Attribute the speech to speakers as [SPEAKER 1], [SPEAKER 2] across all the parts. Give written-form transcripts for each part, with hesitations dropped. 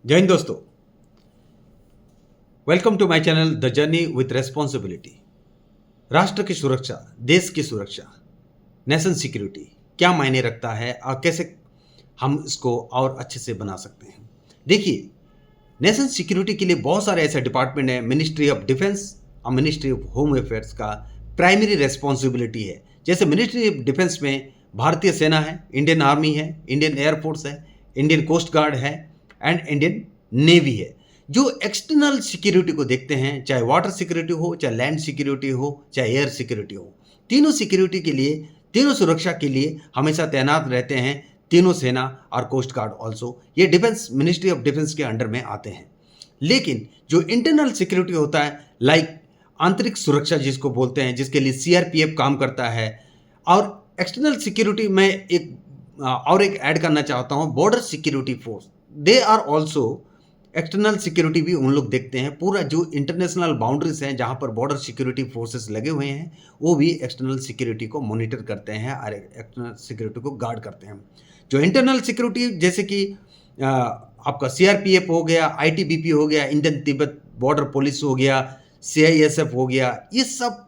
[SPEAKER 1] जय हिंद दोस्तों। Welcome to my channel the journey with responsibility. राष्ट्र की सुरक्षा, देश की सुरक्षा, नेशन सिक्योरिटी क्या मायने रखता है और कैसे हम इसको और अच्छे से बना सकते हैं। देखिए, नेशन सिक्योरिटी के लिए बहुत सारे ऐसे डिपार्टमेंट हैं। मिनिस्ट्री ऑफ डिफेंस और मिनिस्ट्री ऑफ होम अफेयर्स का प्राइमरी रेस्पॉन्सिबिलिटी है। जैसे मिनिस्ट्री ऑफ डिफेंस में भारतीय सेना है, इंडियन आर्मी है, इंडियन एयरफोर्स है, इंडियन कोस्ट गार्ड है एंड इंडियन नेवी है। जो एक्सटर्नल सिक्योरिटी को देखते हैं, चाहे वाटर सिक्योरिटी हो, चाहे लैंड सिक्योरिटी हो, चाहे एयर सिक्योरिटी हो, तीनों सिक्योरिटी के लिए, तीनों सुरक्षा के लिए हमेशा तैनात रहते हैं तीनों सेना और कोस्ट गार्ड ऑल्सो। ये डिफेंस, मिनिस्ट्री ऑफ डिफेंस के अंडर में आते हैं। लेकिन जो इंटरनल सिक्योरिटी होता है, लाइक आंतरिक सुरक्षा जिसको बोलते हैं, जिसके लिए सीआरपीएफ काम करता है, और एक्सटर्नल सिक्योरिटी में एक और एक ऐड करना चाहता हूँ, border security force, they are also external security भी उन लोग देखते हैं। पूरा जो इंटरनेशनल बाउंड्रीज हैं जहाँ पर बॉर्डर सिक्योरिटी फोर्सेस लगे हुए हैं, वो भी एक्सटर्नल सिक्योरिटी को मॉनिटर करते हैं और एक्सटर्नल सिक्योरिटी को गार्ड करते हैं। जो इंटरनल सिक्योरिटी जैसे कि आपका सीआरपीएफ हो गया, आईटीबीपी हो गया, इंडियन तिब्बत बॉर्डर पुलिस हो गया, सीआईएसएफ हो गया, ये सब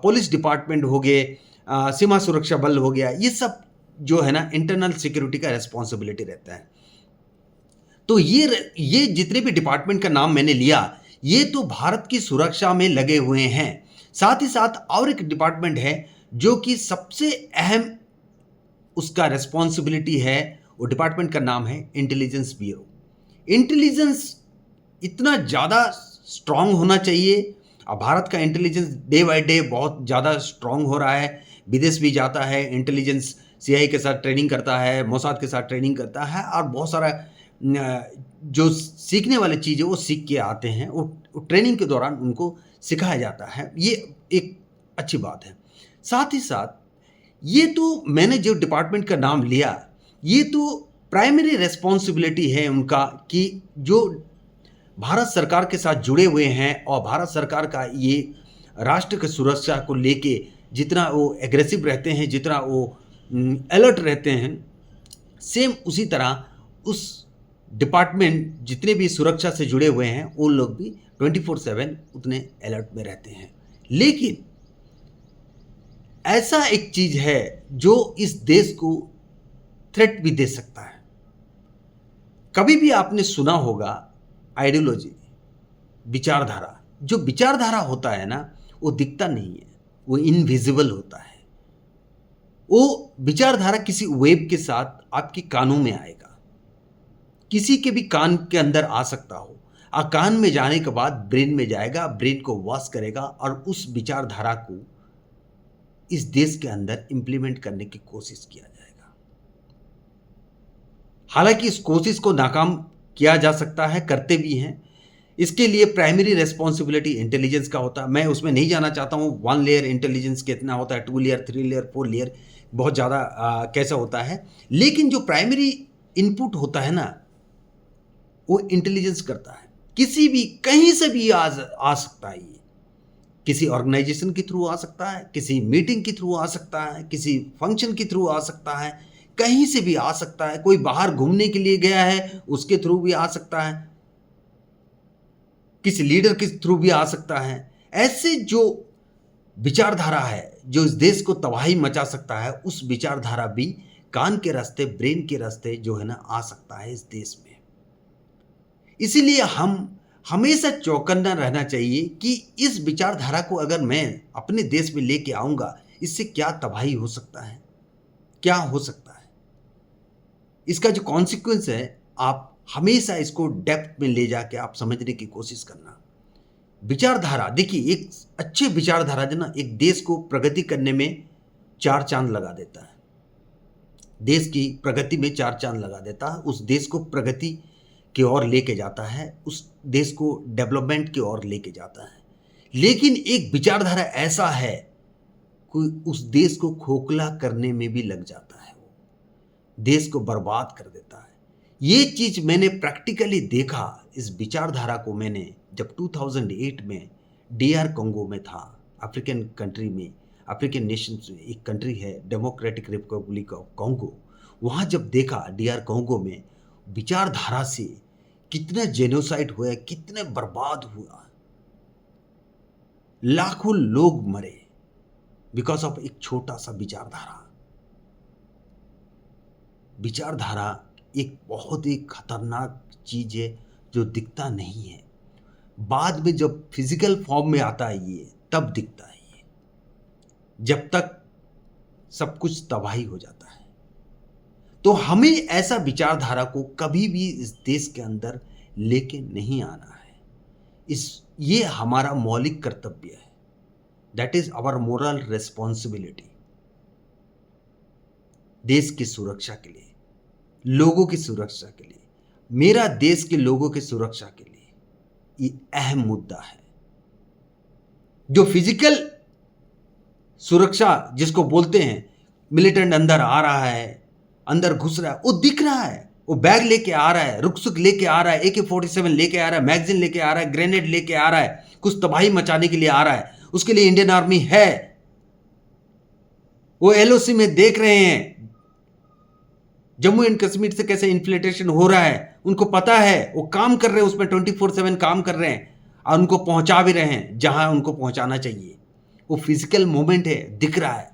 [SPEAKER 1] पुलिस डिपार्टमेंट हो गए, सीमा सुरक्षा बल हो गया, ये सब जो है ना इंटरनल सिक्योरिटी का रिस्पॉन्सिबिलिटी रहता है। तो ये जितने भी डिपार्टमेंट का नाम मैंने लिया, ये तो भारत की सुरक्षा में लगे हुए हैं। साथ ही साथ और एक डिपार्टमेंट है जो कि सबसे अहम उसका रिस्पॉन्सिबिलिटी है। वो डिपार्टमेंट का नाम है इंटेलिजेंस ब्यूरो। इंटेलिजेंस इतना ज़्यादा स्ट्रांग होना चाहिए। अब भारत का इंटेलिजेंस डे बाय डे बहुत ज़्यादा स्ट्रांग हो रहा है। विदेश भी जाता है, इंटेलिजेंस सीआईए के साथ ट्रेनिंग करता है, मोसाद के साथ ट्रेनिंग करता है, और बहुत सारा जो सीखने वाली चीज़ें वो सीख के आते हैं। वो ट्रेनिंग के दौरान उनको सिखाया जाता है। ये एक अच्छी बात है। साथ ही साथ ये तो मैंने जो डिपार्टमेंट का नाम लिया, ये तो प्राइमरी रिस्पॉन्सिबिलिटी है उनका कि जो भारत सरकार के साथ जुड़े हुए हैं, और भारत सरकार का ये राष्ट्र की सुरक्षा को लेके जितना वो एग्रेसिव रहते हैं, जितना वो अलर्ट रहते हैं, सेम उसी तरह उस डिपार्टमेंट जितने भी सुरक्षा से जुड़े हुए हैं उन लोग भी 24/7 उतने अलर्ट में रहते हैं। लेकिन ऐसा एक चीज है जो इस देश को थ्रेट भी दे सकता है। कभी भी आपने सुना होगा आइडियोलॉजी, विचारधारा। जो विचारधारा होता है ना, वो दिखता नहीं है, वो इनविजिबल होता है। वो विचारधारा किसी वेब के साथ आपके कानों में आएगा, किसी के भी कान के अंदर आ सकता हो, और कान में जाने के बाद ब्रेन में जाएगा, ब्रेन को वॉश करेगा, और उस विचारधारा को इस देश के अंदर इंप्लीमेंट करने की कोशिश किया जाएगा। हालांकि इस कोशिश को नाकाम किया जा सकता है, करते भी हैं। इसके लिए प्राइमरी रेस्पॉन्सिबिलिटी इंटेलिजेंस का होता है। मैं उसमें नहीं जाना चाहता हूँ 1 लेयर इंटेलिजेंस कितना होता है, 2 लेयर, 3 लेयर, 4 लेयर, बहुत ज़्यादा कैसा होता है। लेकिन जो प्राइमरी इनपुट होता है ना, वो इंटेलिजेंस करता है। किसी भी कहीं से भी आ सकता है। ये किसी ऑर्गेनाइजेशन के थ्रू आ सकता है, किसी मीटिंग के थ्रू आ सकता है, किसी फंक्शन के थ्रू आ सकता है, कहीं से भी आ सकता है। कोई बाहर घूमने के लिए गया है, उसके थ्रू भी आ सकता है, किसी लीडर के थ्रू भी आ सकता है। ऐसे जो विचारधारा है जो इस देश को तबाही मचा सकता है, उस विचारधारा भी कान के रास्ते, ब्रेन के रास्ते जो है ना आ सकता है इस देश में। इसीलिए हम हमेशा चौकन्ना रहना चाहिए कि इस विचारधारा को अगर मैं अपने देश में लेके आऊंगा, इससे क्या तबाही हो सकता है, क्या हो सकता है। इसका जो कॉन्सिक्वेंस है, आप हमेशा इसको डेप्थ में ले जाके आप समझने की कोशिश करना। विचारधारा देखिए, एक अच्छे विचारधारा जो ना एक देश को प्रगति करने में 4 चांद लगा देता है। देश की प्रगति में 4 चांद लगा देता है, उस देश को प्रगति की ओर लेके जाता है, उस देश को डेवलपमेंट की ओर लेके जाता है। लेकिन एक विचारधारा ऐसा है कोई उस देश को खोखला करने में भी लग जाता है, वो देश को बर्बाद कर देता है। ये चीज मैंने प्रैक्टिकली देखा। इस विचारधारा को मैंने जब 2008 में डीआर कोंगो में था, अफ्रीकन कंट्री में, अफ्रीकन नेशन में एक कंट्री है डेमोक्रेटिक रिपब्लिक ऑफ कोंगो, वहाँ जब देखा डीआर कोंगो में विचारधारा से कितने जेनोसाइड हुए, कितने बर्बाद हुआ, लाखों लोग मरे बिकॉज ऑफ एक छोटा सा विचारधारा। विचारधारा एक बहुत ही खतरनाक चीज है जो दिखता नहीं है, बाद में जब फिजिकल फॉर्म में आता है ये तब दिखता है ये, जब तक सब कुछ तबाही हो जाता है। तो हमें ऐसा विचारधारा को कभी भी इस देश के अंदर लेके नहीं आना है। ये हमारा मौलिक कर्तव्य है। That is our moral responsibility. देश की सुरक्षा के लिए, लोगों की सुरक्षा के लिए, मेरा देश के लोगों की सुरक्षा के लिए ये अहम मुद्दा है। जो फिजिकल सुरक्षा जिसको बोलते हैं, मिलिटेंट अंदर आ रहा है, अंदर घुस रहा है, वो दिख रहा है, वो बैग लेके आ रहा है, रुकसुक लेके आ रहा है, AK-47 लेके आ रहा है, मैगजीन लेके आ रहा है, ग्रेनेड लेके आ रहा है, कुछ तबाही मचाने के लिए आ रहा है। उसके लिए इंडियन आर्मी है। वो LOC में देख रहे हैं जम्मू एंड कश्मीर से कैसे इन्फ्लेटेशन हो रहा है, उनको पता है, वो काम कर रहे हैं, उसमें 24/7 काम कर रहे हैं और उनको पहुंचा भी रहे हैं जहां उनको पहुंचाना चाहिए। वो फिजिकल मूवमेंट है, दिख रहा है।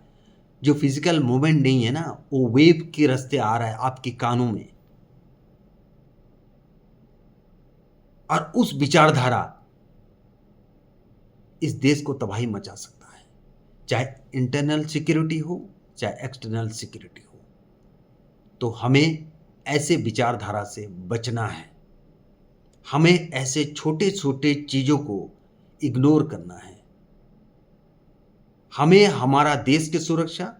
[SPEAKER 1] जो फिजिकल मूवमेंट नहीं है ना, वो वेव के रास्ते आ रहा है आपके कानों में। और उस विचारधारा इस देश को तबाही मचा सकता है, चाहे इंटरनल सिक्योरिटी हो चाहे एक्सटर्नल सिक्योरिटी हो। तो हमें ऐसे विचारधारा से बचना है। हमें ऐसे छोटे छोटे चीजों को इग्नोर करना है। हमें हमारा देश की सुरक्षा,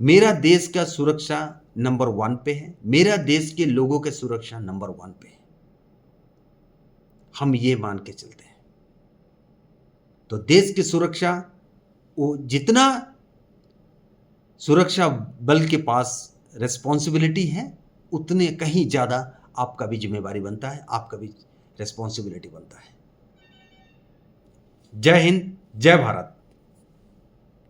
[SPEAKER 1] मेरा देश का सुरक्षा नंबर 1 पे है, मेरा देश के लोगों की सुरक्षा नंबर 1 पे है। हम ये मान के चलते हैं। तो देश की सुरक्षा, वो जितना सुरक्षा बल के पास रिस्पॉन्सिबिलिटी है, उतने कहीं ज़्यादा आपका भी जिम्मेवारी बनता है, आपका भी रिस्पॉन्सिबिलिटी बनता है। जय हिंद, जय भारत।